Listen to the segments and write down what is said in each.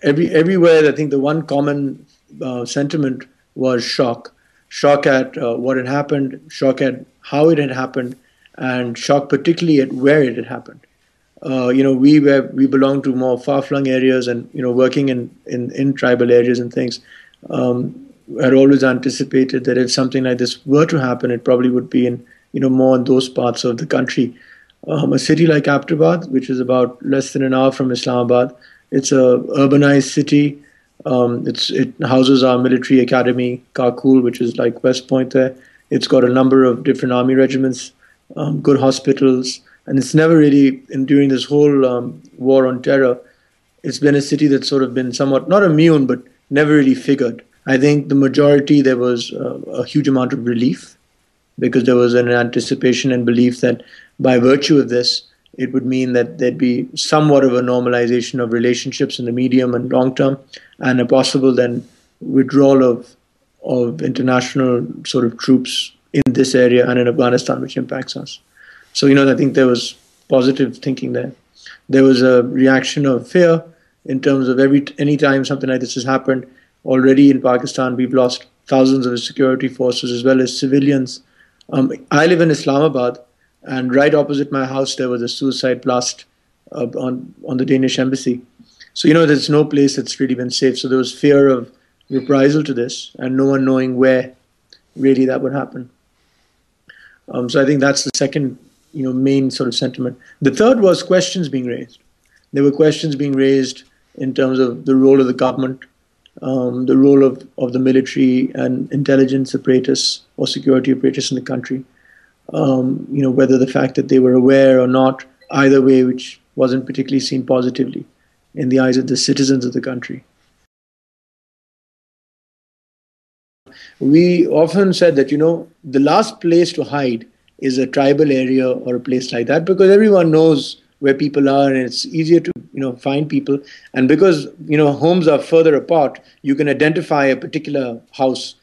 everywhere, I think the one common sentiment was shock. Shock at what had happened, shock at how it had happened, and shock particularly at where it had happened. We belong to more far-flung areas, and working in tribal areas and things. Had always anticipated that if something like this were to happen, it probably would be in more in those parts of the country. A city like Abbottabad, which is about less than an hour from Islamabad, it's a urbanized city. It houses our military academy, Kakul, which is like West Point there. It's got a number of different army regiments, good hospitals, and it's never really, during this whole war on terror, it's been a city that's sort of been somewhat, not immune, but never really figured. I think the majority, there was a huge amount of relief because there was an anticipation and belief that by virtue of this, it would mean that there'd be somewhat of a normalization of relationships in the medium and long term, and a possible then withdrawal of international sort of troops in this area and in Afghanistan, which impacts us. So, I think there was positive thinking there. There was a reaction of fear in terms of any time something like this has happened. Already in Pakistan, we've lost thousands of security forces as well as civilians. I live in Islamabad, and right opposite my house there was a suicide blast on the Danish embassy. So there's no place that's really been safe. So there was fear of reprisal to this, and no one knowing where really that would happen. So I think that's the second main sort of sentiment. The third was questions being raised. There were questions being raised in terms of the role of the government, the role of the military and intelligence apparatus or security apparatus in the country. Whether the fact that they were aware or not, either way, which wasn't particularly seen positively in the eyes of the citizens of the country. We often said that, the last place to hide is a tribal area or a place like that, because everyone knows where people are and it's easier to, find people. And because, homes are further apart, you can identify a particular house.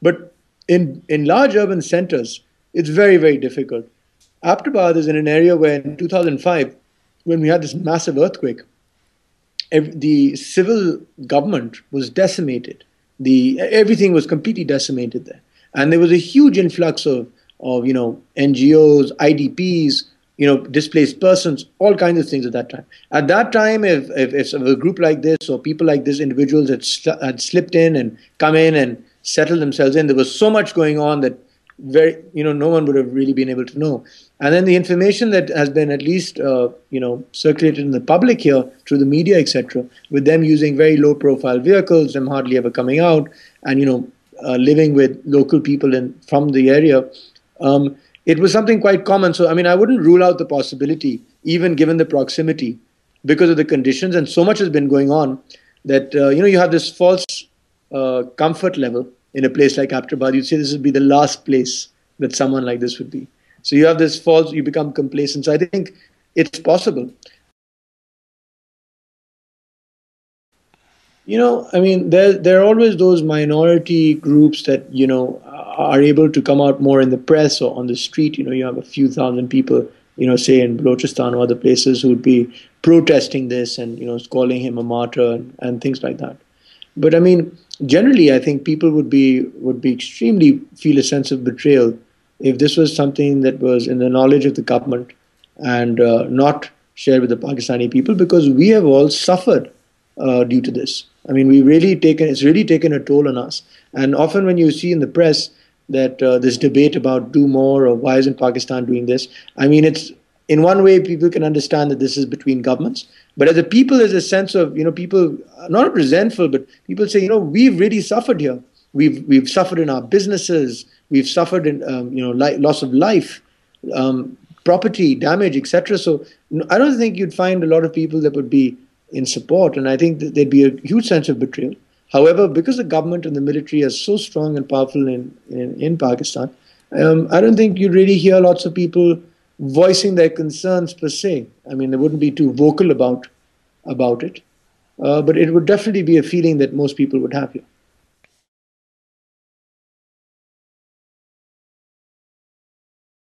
But in large urban centers, it's very, very difficult. Abbottabad is in an area where in 2005, when we had this massive earthquake, the civil government was decimated. Everything was completely decimated there. And there was a huge influx of NGOs, IDPs, displaced persons, all kinds of things at that time. At that time, if a group like this or people like this, individuals had slipped in and come in and settled themselves in, there was so much going on that no one would have really been able to know. And then the information that has been at least, circulated in the public here through the media, etc., with them using very low profile vehicles, them hardly ever coming out, and, living with local people from the area, it was something quite common. So, I wouldn't rule out the possibility, even given the proximity, because of the conditions, and so much has been going on, that, you have this false comfort level in a place like Abbottabad. You'd say this would be the last place that someone like this would be. So you have this false, you become complacent. So I think it's possible. There are always those minority groups that, are able to come out more in the press or on the street. You have a few thousand people, say in Balochistan or other places, who would be protesting this and, calling him a martyr and things like that. But generally, I think people would be extremely feel a sense of betrayal if this was something that was in the knowledge of the government and not shared with the Pakistani people, because we have all suffered due to this. It's really taken a toll on us. And often when you see in the press that this debate about do more or why isn't Pakistan doing this, it's in one way people can understand that this is between governments, but as a people, there's a sense of, people not resentful, but people say, we've really suffered here. We've suffered in our businesses. We've suffered in, loss of life, property damage, etc. So I don't think you'd find a lot of people that would be in support, and I think that there'd be a huge sense of betrayal. However, because the government and the military are so strong and powerful in Pakistan, I don't think you'd really hear lots of people voicing their concerns per se. They wouldn't be too vocal about it, but it would definitely be a feeling that most people would have here.